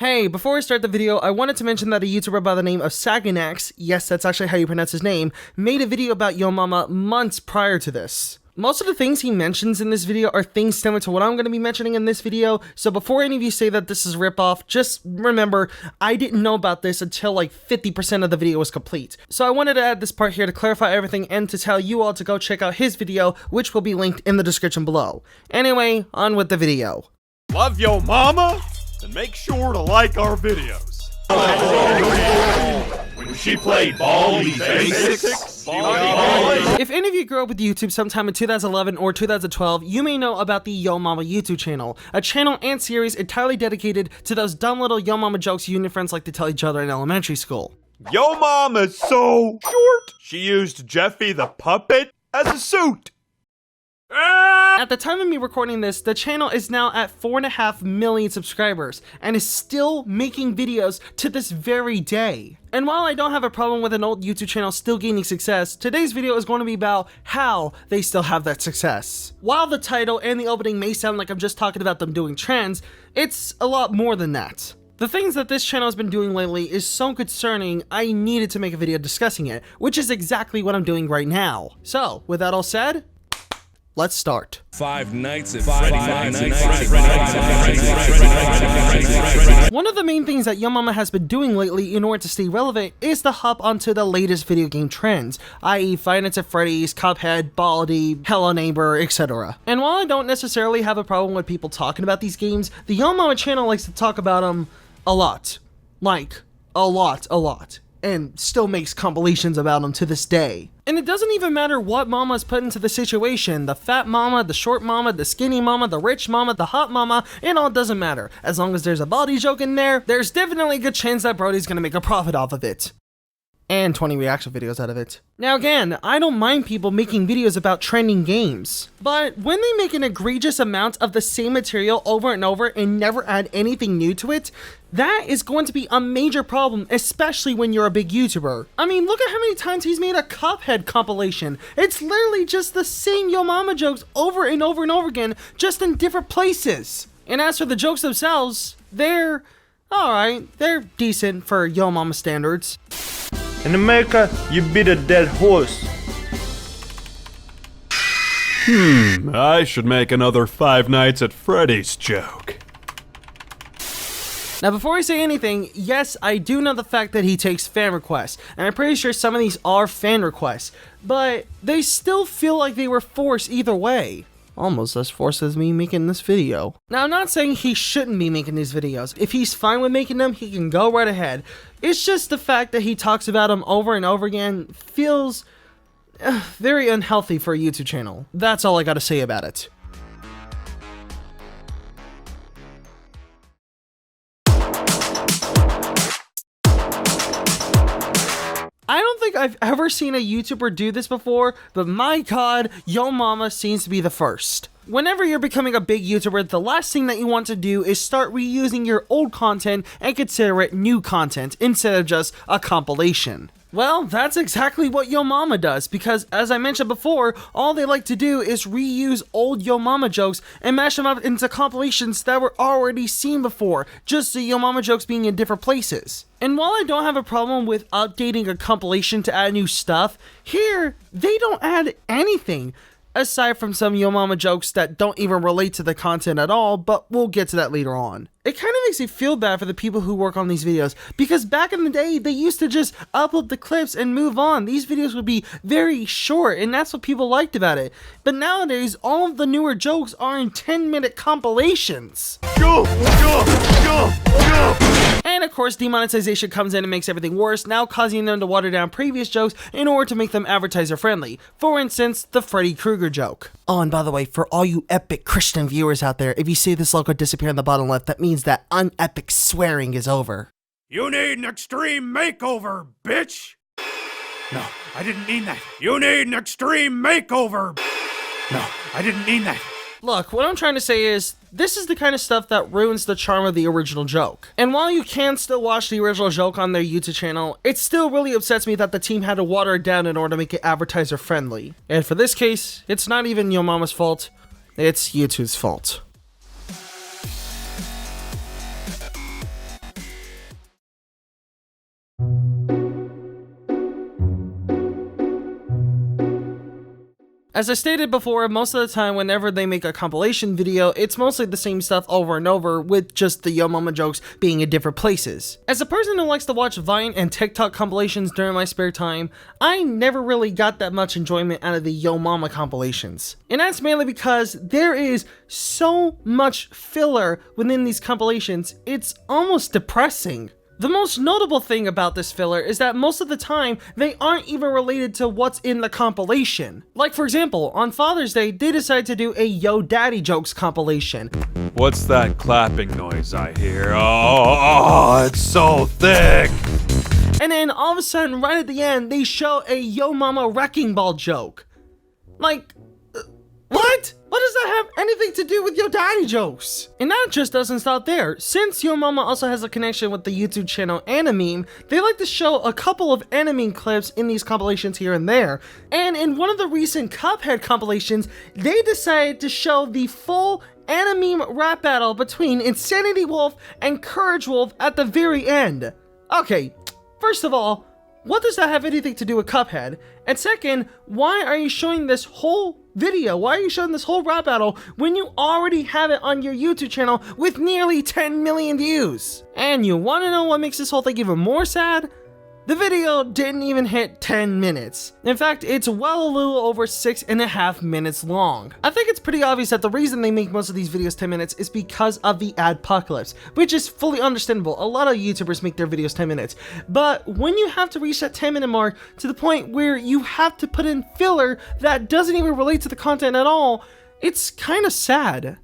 Hey, before I start the video, I wanted to mention that a YouTuber by the name of Saganax, yes, that's actually how you pronounce his name, made a video about Yo Mama months prior to this. Most of the things he mentions in this video are things similar to what I'm going to be mentioning in this video, so before any of you say that this is ripoff, just remember, I didn't know about this until like 50% of the video was complete. So I wanted to add this part here to clarify everything and to tell you all to go check out his video, which will be linked in the description below. Anyway, on with the video. Love Yo Mama? Then make sure to like our videos. When she played Baldi Basics, If any of you grew up with YouTube sometime in 2011 or 2012, you may know about the Yo Mama YouTube channel, a channel and series entirely dedicated to those dumb little Yo Mama jokes you and your friends like to tell each other in elementary school. Yo Mama's so short, she used Jeffy the puppet as a suit. At the time of me recording this, the channel is now at 4.5 million subscribers and is still making videos to this very day. And while I don't have a problem with an old YouTube channel still gaining success, today's video is going to be about how they still have that success. While the title and the opening may sound like I'm just talking about them doing trends, it's a lot more than that. The things that this channel has been doing lately is so concerning, I needed to make a video discussing it, which is exactly what I'm doing right now. So, with that all said, let's start. 5 nights at Freddy. One of the main things that Yo Mama has been doing lately in order to stay relevant is to hop onto the latest video game trends, i.e. 5 Nights at Freddy's, Cuphead, Baldi, Hello Neighbor, etc. And while I don't necessarily have a problem with people talking about these games, the Yo Mama channel likes to talk about them a lot. Like, a lot. And still makes compilations about them to this day. And it doesn't even matter what mama's put into the situation, the fat mama, the short mama, the skinny mama, the rich mama, the hot mama, it all doesn't matter. As long as there's a Baldi joke in there, there's definitely a good chance that Brody's gonna make a profit off of it. And 20 reaction videos out of it. Now again, I don't mind people making videos about trending games, but when they make an egregious amount of the same material over and over and never add anything new to it, that is going to be a major problem, especially when you're a big YouTuber. I mean, look at how many times he's made a Cuphead compilation. It's literally just the same Yo Mama jokes over and over and over again, just in different places. And as for the jokes themselves, they're alright, they're decent for Yo Mama standards. In America, you beat a dead horse. I should make another 5 Nights at Freddy's joke. Now before I say anything, yes, I do know the fact that he takes fan requests, and I'm pretty sure some of these are fan requests, but they still feel like they were forced either way. Almost as forced as me making this video. Now I'm not saying he shouldn't be making these videos. If he's fine with making them, he can go right ahead. It's just the fact that he talks about them over and over again feels very unhealthy for a YouTube channel. That's all I gotta say about it. I don't think I've ever seen a YouTuber do this before, but my god, Yo Mama seems to be the first. Whenever you're becoming a big YouTuber, the last thing that you want to do is start reusing your old content and consider it new content instead of just a compilation. Well, that's exactly what Yo Mama does, because as I mentioned before, all they like to do is reuse old Yo Mama jokes and mash them up into compilations that were already seen before, just the Yo Mama jokes being in different places. And while I don't have a problem with updating a compilation to add new stuff, here, they don't add anything. Aside from some Yo Mama jokes that don't even relate to the content at all, but we'll get to that later on. It kind of makes me feel bad for the people who work on these videos, because back in the day, they used to just upload the clips and move on. These videos would be very short, and that's what people liked about it. But nowadays, all of the newer jokes are in 10-minute compilations. And of course, demonetization comes in and makes everything worse, now causing them to water down previous jokes in order to make them advertiser friendly. For instance, the Freddy Krueger joke. Oh, and by the way, for all you epic Christian viewers out there, if you see this logo disappear in the bottom left, that means that unepic swearing is over. You need an extreme makeover, bitch! No, I didn't mean that. You need an extreme makeover! No, I didn't mean that. Look, what I'm trying to say is, this is the kind of stuff that ruins the charm of the original joke. And while you can still watch the original joke on their YouTube channel, it still really upsets me that the team had to water it down in order to make it advertiser friendly. And for this case, it's not even Yo Mama's fault, it's YouTube's fault. As I stated before, most of the time whenever they make a compilation video, it's mostly the same stuff over and over with just the Yo Mama jokes being in different places. As a person who likes to watch Vine and TikTok compilations during my spare time, I never really got that much enjoyment out of the Yo Mama compilations. And that's mainly because there is so much filler within these compilations, it's almost depressing. The most notable thing about this filler is that most of the time, they aren't even related to what's in the compilation. Like for example, on Father's Day, they decided to do a Yo Daddy Jokes compilation. What's that clapping noise I hear? Oh, it's so thick! And then all of a sudden, right at the end, they show a Yo Mama Wrecking Ball joke. Like, what? What does that have anything to do with Yo Daddy Jokes? And that just doesn't stop there. Since Yo Mama also has a connection with the YouTube channel Animeme, they like to show a couple of Animeme clips in these compilations here and there. And in one of the recent Cuphead compilations, they decided to show the full Animeme rap battle between Insanity Wolf and Courage Wolf at the very end. Okay, first of all, what does that have anything to do with Cuphead? And second, why are you showing this whole video? Why are you showing this whole rap battle when you already have it on your YouTube channel with nearly 10 million views? And you want to know what makes this whole thing even more sad? The video didn't even hit 10 minutes. In fact, it's well a little over 6.5 minutes long. I think it's pretty obvious that the reason they make most of these videos 10 minutes is because of the adpocalypse, which is fully understandable. A lot of YouTubers make their videos 10 minutes. But when you have to reach that 10-minute mark to the point where you have to put in filler that doesn't even relate to the content at all, it's kind of sad.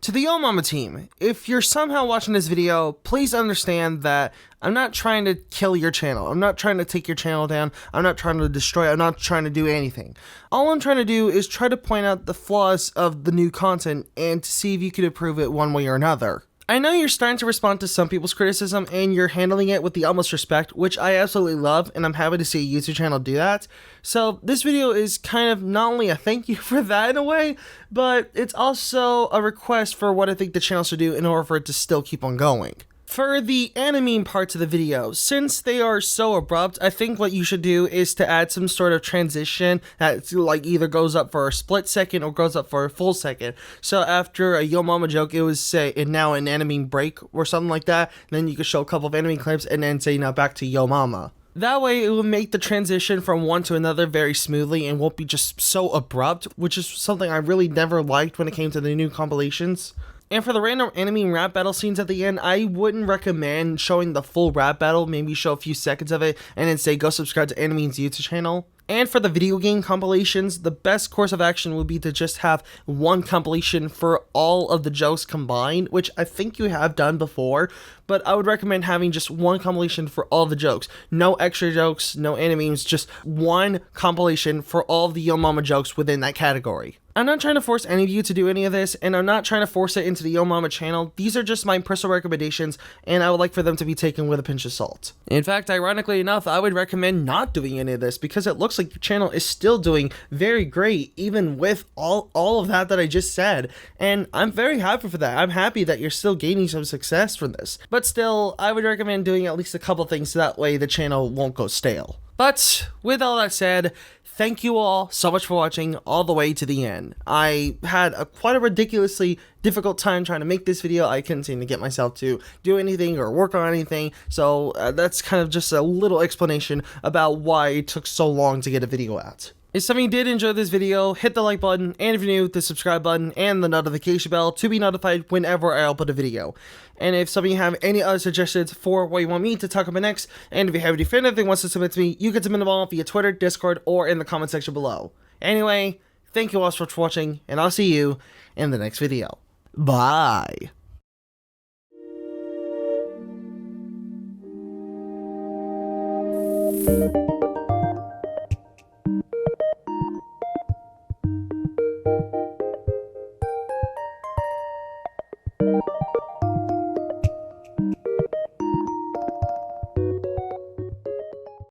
To the Yo Mama team, if you're somehow watching this video, please understand that I'm not trying to kill your channel. I'm not trying to take your channel down. I'm not trying to destroy it. I'm not trying to do anything. All I'm trying to do is try to point out the flaws of the new content and to see if you could improve it one way or another. I know you're starting to respond to some people's criticism and you're handling it with the utmost respect, which I absolutely love, and I'm happy to see a YouTube channel do that. So this video is kind of not only a thank you for that in a way, but it's also a request for what I think the channel should do in order for it to still keep on going. For the anime parts of the video, since they are so abrupt, I think what you should do is to add some sort of transition that like either goes up for a split second or goes up for a full second. So after a Yo Mama joke, it was say, and now an anime break or something like that. Then you could show a couple of anime clips and then say, now back to Yo Mama. That way it will make the transition from one to another very smoothly and won't be just so abrupt, which is something I really never liked when it came to the new compilations. And for the random anime rap battle scenes at the end, I wouldn't recommend showing the full rap battle, maybe show a few seconds of it, and then say go subscribe to Animeme's YouTube channel. And for the video game compilations, the best course of action would be to just have one compilation for all of the jokes combined, which I think you have done before, but I would recommend having just one compilation for all the jokes. No extra jokes, no animes, just one compilation for all of the Yo Mama jokes within that category. I'm not trying to force any of you to do any of this, and I'm not trying to force it into the Yo Mama channel. These are just my personal recommendations, and I would like for them to be taken with a pinch of salt. In fact, ironically enough, I would recommend not doing any of this because it looks like your channel is still doing very great, even with all of that I just said, and I'm very happy for that. I'm happy that you're still gaining some success from this. But still, I would recommend doing at least a couple things so that way the channel won't go stale. But with all that said, thank you all so much for watching all the way to the end. I had quite a ridiculously difficult time trying to make this video. I couldn't seem to get myself to do anything or work on anything, so that's kind of just a little explanation about why it took so long to get a video out. If some of you did enjoy this video, hit the like button, and if you're new, the subscribe button and the notification bell to be notified whenever I upload a video. And if some of you have any other suggestions for what you want me to talk about next, and if you have any fan anything wants to submit to me, you can submit them all via Twitter, Discord, or in the comment section below. Anyway, thank you all so much for watching, and I'll see you in the next video. Bye!